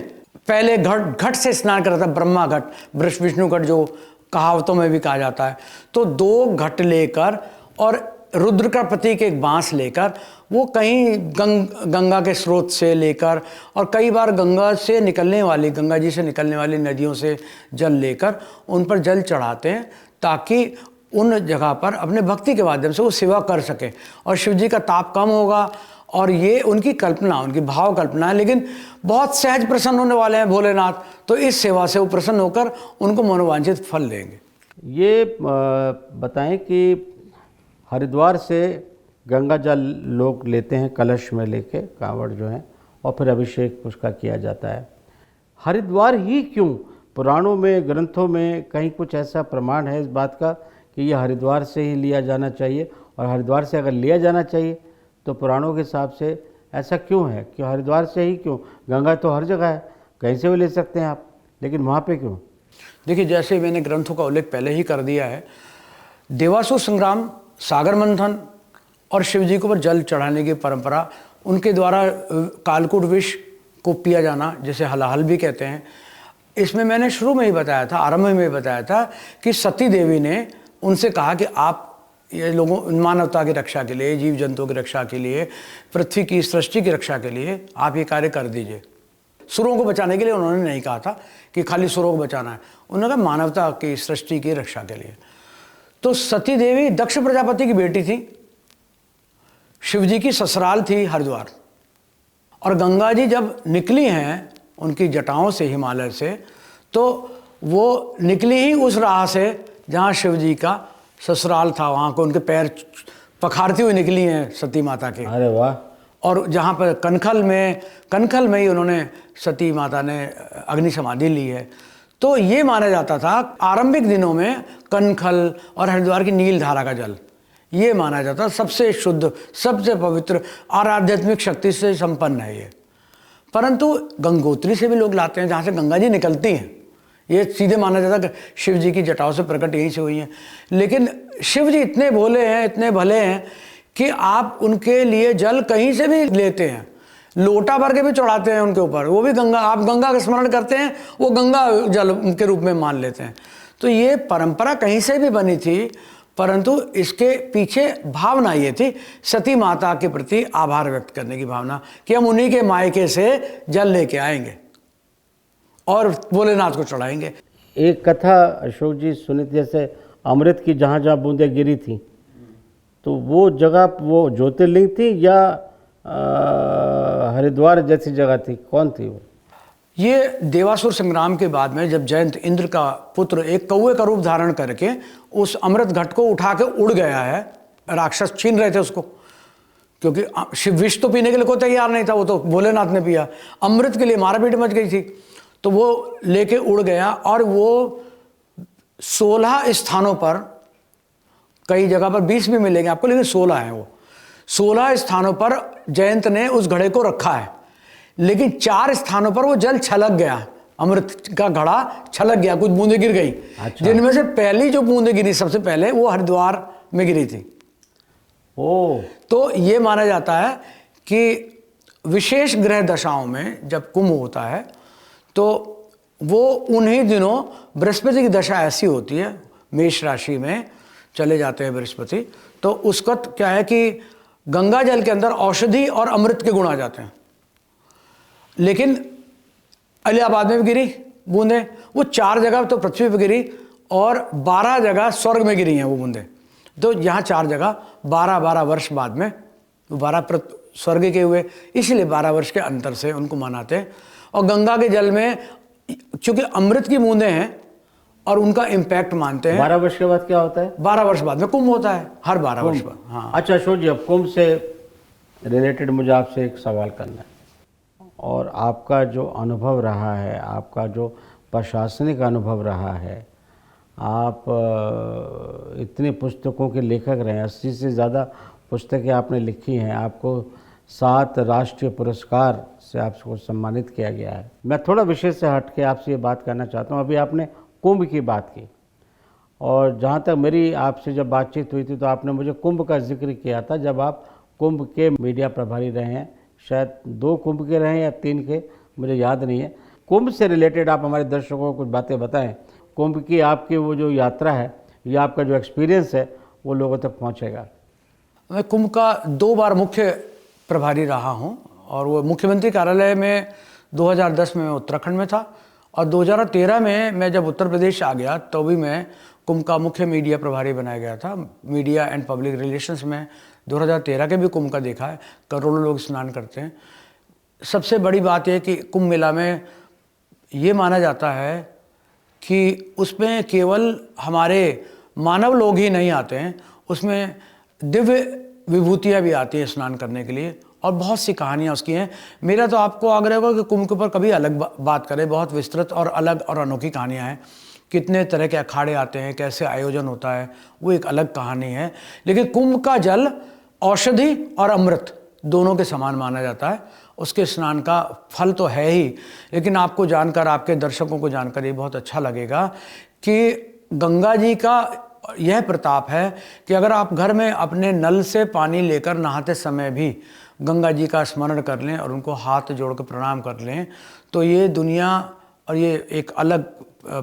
पहले घट से स्नान करा था, ब्रह्मा घट, विष्णु घट, जो कहावतों में भी कहा जाता है। तो 2 घट लेकर और रुद्र का प्रतीक एक बांस लेकर, वो कहीं गंगा के स्रोत से लेकर, और कई बार गंगा से निकलने वाली, गंगा जी से निकलने वाली नदियों से जल लेकर उन पर जल चढ़ाते हैं, ताकि उन जगह पर अपने भक्ति के माध्यम से वो सेवा कर सकें और शिव जी का ताप कम होगा। और ये उनकी कल्पना, उनकी भाव कल्पना है, लेकिन बहुत सहज प्रसन्न होने वाले हैं भोलेनाथ, तो इस सेवा से वो प्रसन्न होकर उनको मनोवांछित फल देंगे। ये बताएं कि हरिद्वार से गंगा जल लोग लेते हैं कलश में लेके, कांवड़ जो है, और फिर अभिषेक उसका किया जाता है। हरिद्वार ही क्यों? पुराणों में, ग्रंथों में कहीं कुछ ऐसा प्रमाण है इस बात का कि ये हरिद्वार से ही लिया जाना चाहिए? और हरिद्वार से अगर लिया जाना चाहिए तो पुराणों के हिसाब से ऐसा क्यों है कि हरिद्वार से ही क्यों? गंगा तो हर जगह है, कहीं से भी ले सकते हैं आप, लेकिन वहाँ पे क्यों? देखिए, जैसे मैंने ग्रंथों का उल्लेख पहले ही कर दिया है, देवासुर संग्राम, सागर मंथन और शिव जी के ऊपर जल चढ़ाने की परंपरा, उनके द्वारा कालकूट विष को पिया जाना, जिसे हलाहल भी कहते हैं, इसमें मैंने शुरू में ही बताया था, आरंभ में ही बताया था कि सती देवी ने उनसे कहा कि आप ये लोगों, मानवता की रक्षा के लिए, जीव जंतुओं की रक्षा के लिए, पृथ्वी की सृष्टि की रक्षा के लिए आप ये कार्य कर दीजिए। सुरों को बचाने के लिए उन्होंने नहीं कहा था कि खाली सुरों को बचाना है, उन्होंने कहा मानवता की सृष्टि की रक्षा के लिए। तो सती देवी दक्ष प्रजापति की बेटी थी, शिवजी की ससुराल थी हरिद्वार, और गंगा जी जब निकली हैं उनकी जटाओं से हिमालय से, तो वो निकली ही उस राह से जहाँ शिवजी का ससुराल था, वहाँ को उनके पैर पखारती हुई निकली हैं सती माता के। अरे वाह! और जहाँ पर कनखल में ही उन्होंने, सती माता ने अग्नि समाधि ली है। तो ये माना जाता था आरंभिक दिनों में कनखल और हरिद्वार की नील धारा का जल, ये माना जाता सबसे शुद्ध, सबसे पवित्र, आध्यात्मिक शक्ति से संपन्न है ये। परंतु गंगोत्री से भी लोग लाते हैं, जहाँ से गंगा जी निकलती हैं, ये सीधे माना जाता है शिव जी की जटाओं से प्रकट यहीं से हुई हैं। लेकिन शिव जी इतने भोले हैं, इतने भले हैं कि आप उनके लिए जल कहीं से भी लेते हैं, लोटा भर के भी चढ़ाते हैं उनके ऊपर, वो भी गंगा, आप गंगा का स्मरण करते हैं, वो गंगा जल के रूप में मान लेते हैं। तो ये परंपरा कहीं से भी बनी थी, परंतु इसके पीछे भावना ये थी सती माता के प्रति आभार व्यक्त करने की भावना, कि हम उन्हीं के मायके से जल लेके आएंगे और भोलेनाथ को चढ़ाएंगे। एक कथा अशोक जी सुनी थी, जैसे अमृत की जहाँ जहाँ बूंदें गिरी थी, तो वो जगह वो ज्योतिर्लिंग थी या हरिद्वार जैसी जगह थी, कौन थी वो? ये देवासुर संग्राम के बाद में जब जयंत इंद्र का पुत्र एक कौवे का रूप धारण करके उस अमृत घट को उठा के उड़ गया है, राक्षस छीन रहे थे उसको, क्योंकि शिव विष तो पीने के लिए कोई तैयार नहीं था, वो तो भोलेनाथ ने पिया, अमृत के लिए मारापीट मच गई थी। तो वो लेके उड़ गया और वो 16 स्थानों पर, कई जगह पर 20 भी मिलेंगे आपको, लेकिन 16 है वो, 16 स्थानों पर जयंत ने उस घड़े को रखा है। लेकिन 4 स्थानों पर वो जल छलक गया, अमृत का घड़ा छलक गया, कुछ बूंदें गिर गई। अच्छा। जिनमें से पहली जो बूंदें गिरी सबसे पहले वो हरिद्वार में गिरी थी। ओ, तो ये माना जाता है कि विशेष ग्रह दशाओं में जब कुंभ होता है तो वो उन्हीं दिनों बृहस्पति की दशा ऐसी होती है, मेष राशि में चले जाते हैं बृहस्पति, तो उस वक्त क्या है कि गंगा जल के अंदर औषधि और अमृत के गुण आ जाते हैं। लेकिन इलाहाबाद में भी गिरी बूंदें, वो 4 जगह तो पृथ्वी पर गिरी और 12 जगह स्वर्ग में गिरी हैं वो बूंदें। तो यहाँ 4 जगह 12-12 वर्ष बाद में 12 स्वर्ग के हुए, इसलिए 12 वर्ष के अंतर से उनको मनाते हैं। और गंगा के जल में चूंकि अमृत की बूंदें हैं और उनका इम्पैक्ट मानते हैं। 12 वर्ष के बाद क्या होता है? 12 वर्ष बाद में कुंभ होता है, हर 12 वर्ष बाद। हाँ, अच्छा अशोक जी, अब कुंभ से रिलेटेड मुझे आपसे एक सवाल करना है, और आपका जो अनुभव रहा है, आपका जो प्रशासनिक अनुभव रहा है, आप इतने पुस्तकों के लेखक रहे हैं, 80 से ज़्यादा पुस्तकें आपने लिखी हैं, आपको 7 राष्ट्रीय पुरस्कार से आपको सम्मानित किया गया है। मैं थोड़ा विषय से हट के आपसे ये बात करना चाहता हूँ। अभी आपने कुंभ की बात की, और जहाँ तक मेरी आपसे जब बातचीत हुई थी तो आपने मुझे कुंभ का जिक्र किया था, जब आप कुंभ के मीडिया प्रभारी रहे हैं, शायद 2 कुंभ के रहे हैं या 3 के, मुझे याद नहीं है। कुंभ से रिलेटेड आप हमारे दर्शकों को कुछ बातें बताएं। कुंभ की आपकी वो जो यात्रा है या आपका जो एक्सपीरियंस है वो लोगों तक पहुंचेगा। मैं कुंभ का 2 बार मुख्य प्रभारी रहा हूं, और वो मुख्यमंत्री कार्यालय में 2010 में मैं उत्तराखंड में था, और 2013 में मैं जब उत्तर प्रदेश आ गया तो भी मैं कुंभ का मुख्य मीडिया प्रभारी बनाया गया था। मीडिया एंड पब्लिक रिलेशंस में 2013 के भी कुंभ का देखा है, करोड़ों लोग स्नान करते हैं। सबसे बड़ी बात यह कि कुंभ मेला में ये माना जाता है कि उसमें केवल हमारे मानव लोग ही नहीं आते हैं, उसमें दिव्य विभूतियाँ भी आती हैं स्नान करने के लिए, और बहुत सी कहानियाँ उसकी हैं। मेरा तो आपको आग्रह होगा कि कुंभ के ऊपर कभी अलग बात करें, बहुत विस्तृत और अलग और अनोखी कहानियाँ हैं। कितने तरह के अखाड़े आते हैं, कैसे आयोजन होता है, वो एक अलग कहानी है। लेकिन कुंभ का जल औषधि और अमृत दोनों के समान माना जाता है। उसके स्नान का फल तो है ही, लेकिन आपको जानकर, आपके दर्शकों को जानकर ये बहुत अच्छा लगेगा कि गंगा जी का यह प्रताप है कि अगर आप घर में अपने नल से पानी लेकर नहाते समय भी गंगा जी का स्मरण कर लें और उनको हाथ जोड़कर प्रणाम कर लें, तो ये दुनिया, और ये एक अलग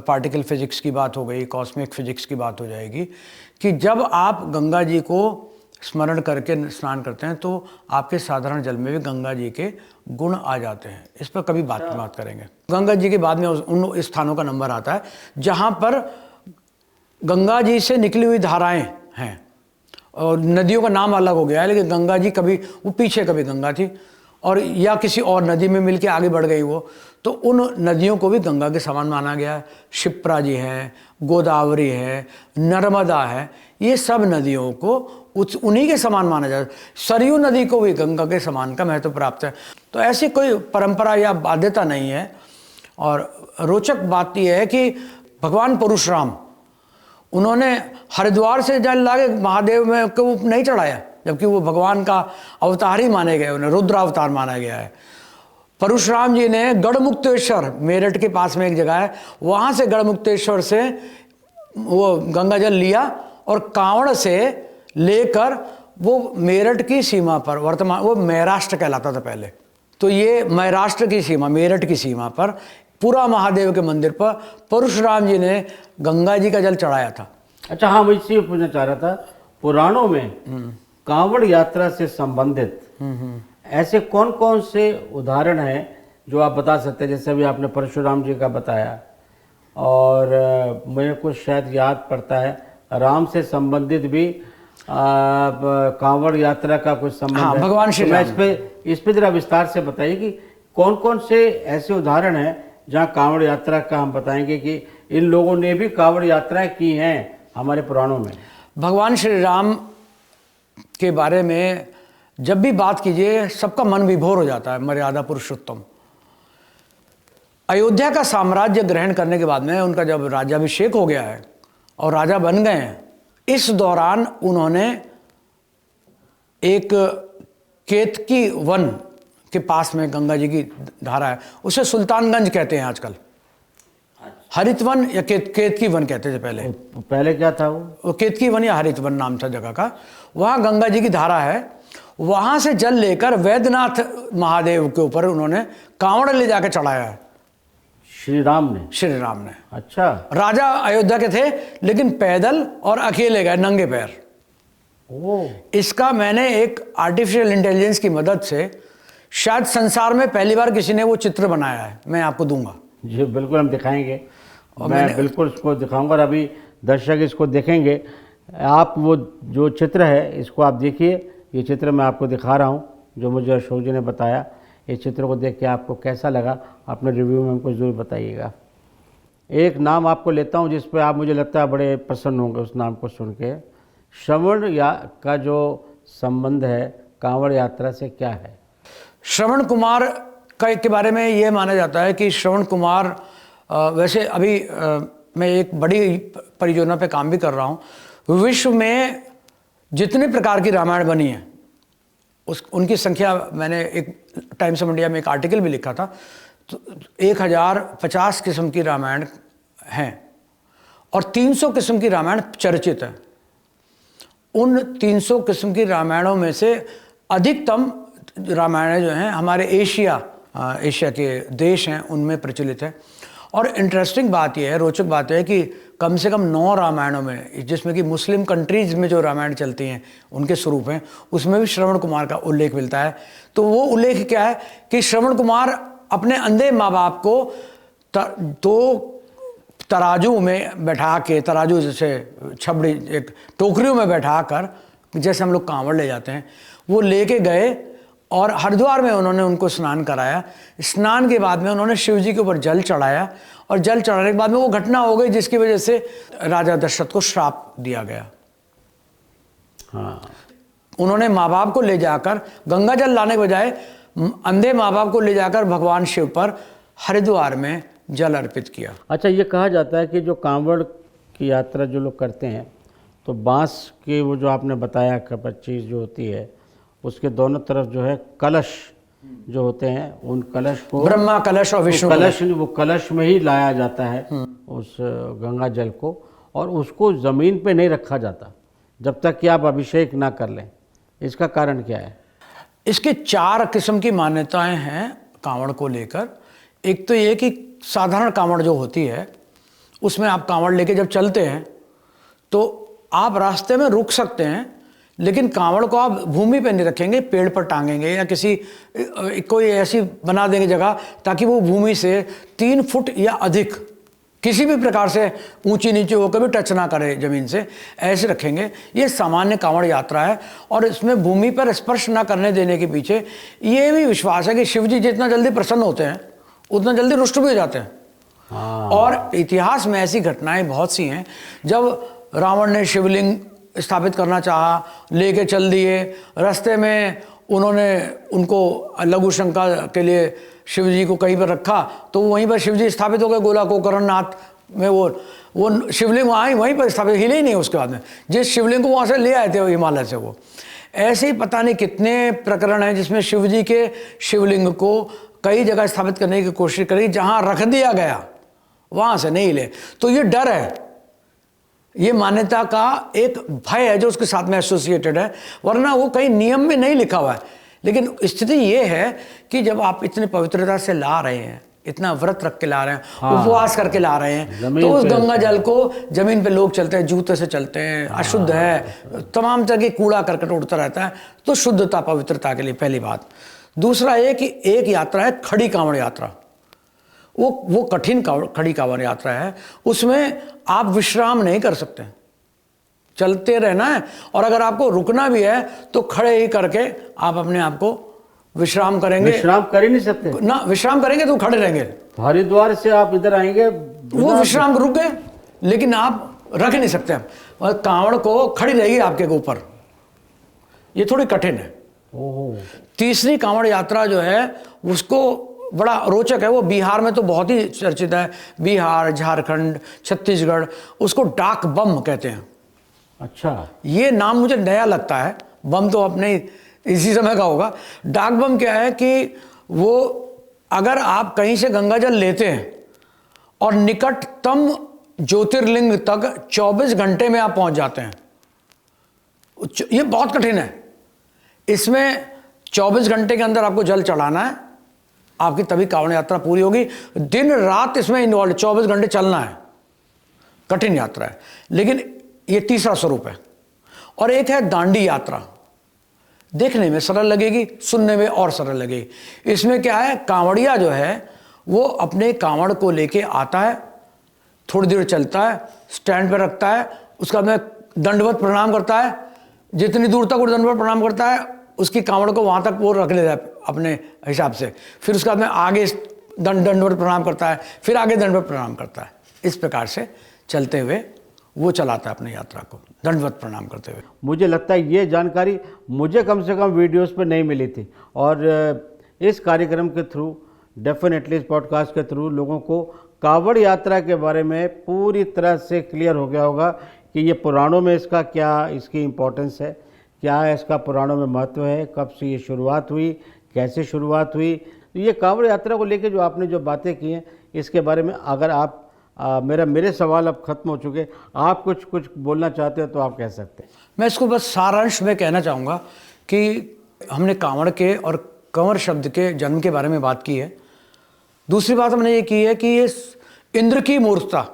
पार्टिकल फिजिक्स की बात हो गई, कॉस्मिक फिजिक्स की बात हो जाएगी, कि जब आप गंगा जी को स्मरण करके स्नान करते हैं तो आपके साधारण जल में भी गंगा जी के गुण आ जाते हैं। इस पर कभी बात करेंगे। गंगा जी के बाद में उन स्थानों का नंबर आता है जहाँ पर गंगा जी से निकली हुई धाराएं हैं, और नदियों का नाम अलग हो गया है, लेकिन गंगा जी कभी वो पीछे कभी गंगा थी, और या किसी और नदी में मिलके आगे बढ़ गई वो, तो उन नदियों को भी गंगा के समान माना गया है। शिप्रा जी है, गोदावरी है, नर्मदा है, ये सब नदियों को उन्हीं के समान माना जाता है। सरयू नदी को भी गंगा के समान का महत्व प्राप्त है। तो ऐसी कोई परंपरा या बाध्यता नहीं है। और रोचक बात यह है कि भगवान परशुराम, उन्होंने हरिद्वार से जल लाके महादेव में को नहीं चढ़ाया, जबकि वो भगवान का अवतार ही माने गए, उन्हें रुद्र अवतार माना गया है। परशुराम जी ने गढ़मुक्तेश्वर, मेरठ के पास में एक जगह है, वहाँ से गढ़मुक्तेश्वर से वो गंगा जल लिया और कांवड़ से लेकर वो मेरठ की सीमा पर, वर्तमान वो महाराष्ट्र कहलाता था पहले, तो ये महाराष्ट्र की सीमा, मेरठ की सीमा पर पूरा महादेव के मंदिर पर परशुराम जी ने गंगा जी का जल चढ़ाया था। अच्छा, हाँ, मैं इससे पूछना चाह रहा था, पुराणों में कांवड़ यात्रा से संबंधित ऐसे कौन कौन से उदाहरण हैं जो आप बता सकते हैं? जैसे अभी आपने परशुराम जी का बताया, और मुझे कुछ शायद याद पड़ता है राम से संबंधित भी कांवड़ यात्रा का कुछ संबंध हाँ, है। भगवान श्री राम। इस पे जरा विस्तार से बताइए कि कौन कौन से ऐसे उदाहरण हैं जहाँ कांवड़ यात्रा का हम बताएंगे कि इन लोगों ने भी कांवड़ यात्राएं की हैं हमारे पुराणों में। भगवान श्री राम के बारे में जब भी बात कीजिए सबका मन विभोर हो जाता है। मर्यादा पुरुषोत्तम, अयोध्या का साम्राज्य ग्रहण करने के बाद में उनका जब राज्याभिषेक हो गया है और राजा बन गए हैं, इस दौरान उन्होंने एक केतकी वन के पास में गंगा जी की धारा है, उसे सुल्तानगंज कहते हैं आजकल। हरित वन या केतकी वन कहते थे पहले। पहले क्या था वो? केतकी वन या हरित वन नाम था जगह का। वहाँ गंगा जी की धारा है, वहाँ से जल लेकर वैद्यनाथ महादेव के ऊपर उन्होंने कांवड़ ले जाकर चढ़ाया है। श्री राम ने? श्री राम ने। अच्छा। राजा अयोध्या के थे लेकिन पैदल और अकेले गए, नंगे पैर। इसका मैंने एक आर्टिफिशियल इंटेलिजेंस की मदद से शायद संसार में पहली बार किसी ने वो चित्र बनाया है, मैं आपको दूंगा। जी बिल्कुल, हम दिखाएंगे और मैं बिल्कुल इसको दिखाऊंगा और अभी दर्शक इसको देखेंगे। आप वो जो चित्र है इसको आप देखिए, ये चित्र मैं आपको दिखा रहा हूँ जो मुझे अशोक जी ने बताया। इस चित्र को देख के आपको कैसा लगा अपने रिव्यू में हमको ज़रूर बताइएगा। एक नाम आपको लेता हूँ जिस पर आप मुझे लगता है बड़े प्रसन्न होंगे उस नाम को सुन के। श्रवण या का जो संबंध है कांवड़ यात्रा से क्या है? श्रवण कुमार के बारे में ये माना जाता है कि श्रवण कुमार वैसे अभी मैं एक बड़ी परियोजना पे काम भी कर रहा हूँ। विश्व में जितने प्रकार की रामायण बनी है उनकी संख्या, मैंने एक टाइम्स ऑफ इंडिया में एक आर्टिकल भी लिखा था, तो 1050 किस्म की रामायण हैं और 300 किस्म की रामायण चर्चित है। उन 300 किस्म की रामायणों में से अधिकतम रामायण जो हैं हमारे एशिया के देश हैं उनमें प्रचलित है। और इंटरेस्टिंग बात यह है, रोचक बात यह है कि कम से कम 9 रामायणों में, जिसमें कि मुस्लिम कंट्रीज़ में जो रामायण चलती हैं उनके स्वरूप हैं, उसमें भी श्रवण कुमार का उल्लेख मिलता है। तो वो उल्लेख क्या है कि श्रवण कुमार अपने अंधे माँ बाप को दो तराजू में बैठा के, तराजू जैसे छबड़ी एक टोकरियों में बैठा कर, जैसे हम लोग कांवड़ ले जाते हैं, वो लेके गए और हरिद्वार में उन्होंने उनको स्नान कराया। स्नान के बाद में उन्होंने शिव जी के ऊपर जल चढ़ाया और जल चढ़ाने के बाद में वो घटना हो गई जिसकी वजह से राजा दशरथ को श्राप दिया गया। हाँ। उन्होंने माँ बाप को ले जाकर गंगा जल लाने के बजाय अंधे माँ बाप को ले जाकर भगवान शिव पर हरिद्वार में जल अर्पित किया। अच्छा, ये कहा जाता है कि जो कांवड़ की यात्रा जो लोग करते हैं तो बांस के वो जो आपने बताया चीज़ जो होती है उसके दोनों तरफ जो है कलश जो होते हैं, उन कलश को ब्रह्मा कलश और विष्णु कलश, वो कलश में ही लाया जाता है उस गंगा जल को, और उसको ज़मीन पे नहीं रखा जाता जब तक कि आप अभिषेक ना कर लें। इसका कारण क्या है? इसके 4 किस्म की मान्यताएं हैं कांवड़ को लेकर। एक तो ये कि साधारण कांवड़ जो होती है उसमें आप कांवड़ लेके जब चलते हैं तो आप रास्ते में रुक सकते हैं, लेकिन कांवड़ को आप भूमि पे नहीं रखेंगे, पेड़ पर टांगेंगे या किसी कोई ऐसी बना देंगे जगह ताकि वो भूमि से 3 फुट या अधिक किसी भी प्रकार से ऊंची नीचे हो कभी टच ना करे ज़मीन से, ऐसे रखेंगे। ये सामान्य कांवड़ यात्रा है और इसमें भूमि पर स्पर्श ना करने देने के पीछे ये भी विश्वास है कि शिव जी जितना जल्दी प्रसन्न होते हैं उतना जल्दी रुष्ट भी हो जाते हैं। और इतिहास में ऐसी घटनाएं बहुत सी हैं, जब रावण ने शिवलिंग स्थापित करना चाहा, लेके चल दिए, रास्ते में उन्होंने उनको लघु शंका के लिए शिव जी को कहीं पर रखा तो वहीं पर शिव जी स्थापित हो गए। गोला गोकर्णनाथ में वो शिवलिंग वहीं पर स्थापित, हिले ही नहीं उसके बाद में, जिस शिवलिंग को वहाँ से ले आए थे हिमालय से। वो ऐसे ही पता नहीं कितने प्रकरण हैं जिसमें शिव जी के शिवलिंग को कई जगह स्थापित करने की कोशिश करी, जहाँ रख दिया गया वहाँ से नहीं हिले। तो ये डर है, ये मान्यता का एक भय है जो उसके साथ में एसोसिएटेड है, वरना वो कहीं नियम में नहीं लिखा हुआ है। लेकिन स्थिति ये है कि जब आप इतने पवित्रता से ला रहे हैं, इतना व्रत रख के ला रहे हैं, उपवास करके ला रहे हैं, तो उस गंगा जल को जमीन पे लोग चलते हैं, जूते से चलते हैं, अशुद्ध है, तमाम तरह के कूड़ा करकट उड़ता रहता है, तो शुद्धता पवित्रता के लिए पहली बात। दूसरा ये कि एक यात्रा है खड़ी कांवड़ यात्रा, वो कठिन खड़ी कांवड़ यात्रा है, उसमें आप विश्राम नहीं कर सकते, चलते रहना है, और अगर आपको रुकना भी है तो खड़े ही करके आप अपने आप को विश्राम करेंगे। विश्राम कर ही नहीं सकते ना, विश्राम करेंगे तो खड़े रहेंगे। हरिद्वार से आप इधर आएंगे, वो विश्राम रुक गए, लेकिन आप रख नहीं सकते, और कांवड़ को खड़ी रहेगी आपके ऊपर, ये थोड़ी कठिन है। तीसरी कांवड़ यात्रा जो है उसको बड़ा रोचक है। वो बिहार में तो बहुत ही चर्चित है, बिहार, झारखंड, छत्तीसगढ़, उसको डाक बम कहते हैं। अच्छा, ये नाम मुझे नया लगता है। बम तो अपने इसी समय का होगा। डाक बम क्या है कि वो अगर आप कहीं से गंगा जल लेते हैं और निकटतम ज्योतिर्लिंग तक 24 घंटे में आप पहुंच जाते हैं। ये बहुत कठिन है। इसमें 24 घंटे के अंदर आपको जल चढ़ाना है, आपकी तभी कांवड़ यात्रा पूरी होगी। दिन रात इसमें इन्वॉल्व, 24 घंटे चलना है। कठिन यात्रा है, लेकिन ये तीसरा स्वरूप है। और एक है दांडी यात्रा। देखने में सरल लगेगी, सुनने में और सरल लगेगी। इसमें क्या है, कांवड़िया जो है वो अपने कांवड़ को लेके आता है, थोड़ी देर चलता है, स्टैंड पर रखता है, उसका में दंडवत प्रणाम करता है। जितनी दूर तक वो दंडवत प्रणाम करता है, उसकी कांवड़ को वहाँ तक वो रख लेता है अपने हिसाब से। फिर उसका में आगे दंडवत प्रणाम करता है, फिर आगे दंडवत प्रणाम करता है। इस प्रकार से चलते हुए वो चलाता है अपनी यात्रा को, दंडवत प्रणाम करते हुए। मुझे लगता है ये जानकारी मुझे कम से कम वीडियोस पर नहीं मिली थी, और इस कार्यक्रम के थ्रू, डेफिनेटली इस पॉडकास्ट के थ्रू लोगों को कांवड़ यात्रा के बारे में पूरी तरह से क्लियर हो गया होगा कि ये पुराणों में इसका क्या, इसकी इम्पोर्टेंस है, क्या है इसका पुराणों में महत्व है, कब से ये शुरुआत हुई, कैसे शुरुआत हुई। तो ये कांवड़ यात्रा को लेकर जो आपने जो बातें की हैं, इसके बारे में अगर आप मेरे सवाल अब खत्म हो चुके, आप कुछ बोलना चाहते हो तो आप कह सकते हैं। मैं इसको बस सारांश में कहना चाहूँगा कि हमने कांवड़ के और कंवर शब्द के जन्म के बारे में बात की है। दूसरी बात हमने ये की है कि ये इंद्र की मूर्खता,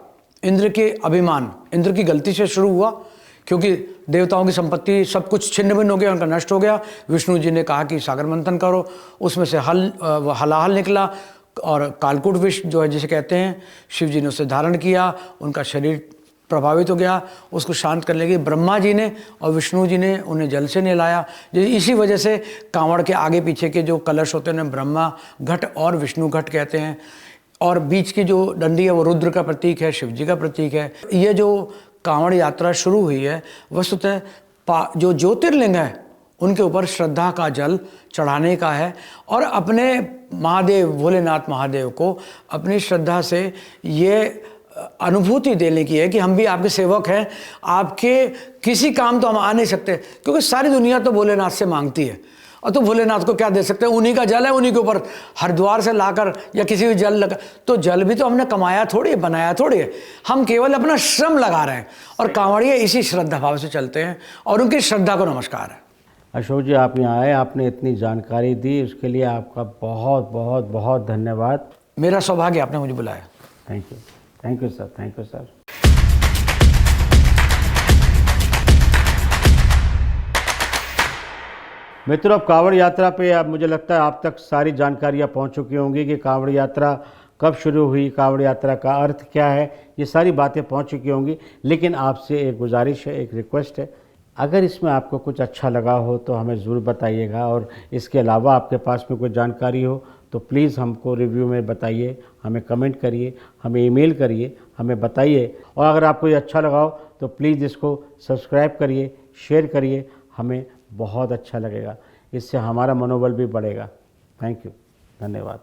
इंद्र के अभिमान, इंद्र की गलती से शुरू हुआ, क्योंकि देवताओं की संपत्ति सब कुछ छिन्न भिन्न हो गया, उनका नष्ट हो गया। विष्णु जी ने कहा कि सागर मंथन करो, उसमें से हलाहल निकला, और कालकूट विष जो है जिसे कहते हैं, शिव जी ने उसे धारण किया, उनका शरीर प्रभावित हो गया। उसको शांत करने के ब्रह्मा जी ने और विष्णु जी ने उन्हें जल से नहलाया। इसी वजह से कांवड़ के आगे पीछे के जो कलश होते हैं उन्हें ब्रह्मा घट और विष्णु घट कहते हैं, और बीच की जो डंडी है वो रुद्र का प्रतीक है, शिव जी का प्रतीक है। ये जो कांवड़ यात्रा शुरू हुई है, वस्तुतः जो ज्योतिर्लिंग है उनके ऊपर श्रद्धा का जल चढ़ाने का है, और अपने महादेव, भोलेनाथ महादेव को अपनी श्रद्धा से ये अनुभूति देने की है कि हम भी आपके सेवक हैं, आपके किसी काम तो हम आ नहीं सकते, क्योंकि सारी दुनिया तो भोलेनाथ से मांगती है, और तो भोलेनाथ को क्या दे सकते हैं, उन्हीं का जल है, उन्हीं के ऊपर हरिद्वार से लाकर या किसी भी जल लगा, तो जल भी तो हमने कमाया थोड़ी है, बनाया थोड़ी है, हम केवल अपना श्रम लगा रहे हैं। और कांवड़िए इसी श्रद्धा भाव से चलते हैं, और उनकी श्रद्धा को नमस्कार है। अशोक जी, आप यहाँ आए, आपने इतनी जानकारी दी, उसके लिए आपका बहुत बहुत बहुत धन्यवाद। मेरा सौभाग्य आपने मुझे बुलाया। Thank you, thank you sir, thank you sir. मित्रों, अब कांवड़ यात्रा पे अब मुझे लगता है आप तक सारी जानकारियाँ पहुँच चुकी होंगी कि कांवड़ यात्रा कब शुरू हुई, कांवड़ यात्रा का अर्थ क्या है, ये सारी बातें पहुँच चुकी होंगी। लेकिन आपसे एक गुजारिश है, एक रिक्वेस्ट है, अगर इसमें आपको कुछ अच्छा लगा हो तो हमें ज़रूर बताइएगा, और इसके अलावा आपके पास में कोई जानकारी हो तो प्लीज़ हमको रिव्यू में बताइए, हमें कमेंट करिए, हमें ईमेल करिए, हमें बताइए। और अगर आपको ये अच्छा लगा हो तो प्लीज़ इसको सब्सक्राइब करिए, शेयर करिए, हमें बहुत अच्छा लगेगा, इससे हमारा मनोबल भी बढ़ेगा। थैंक यू, धन्यवाद।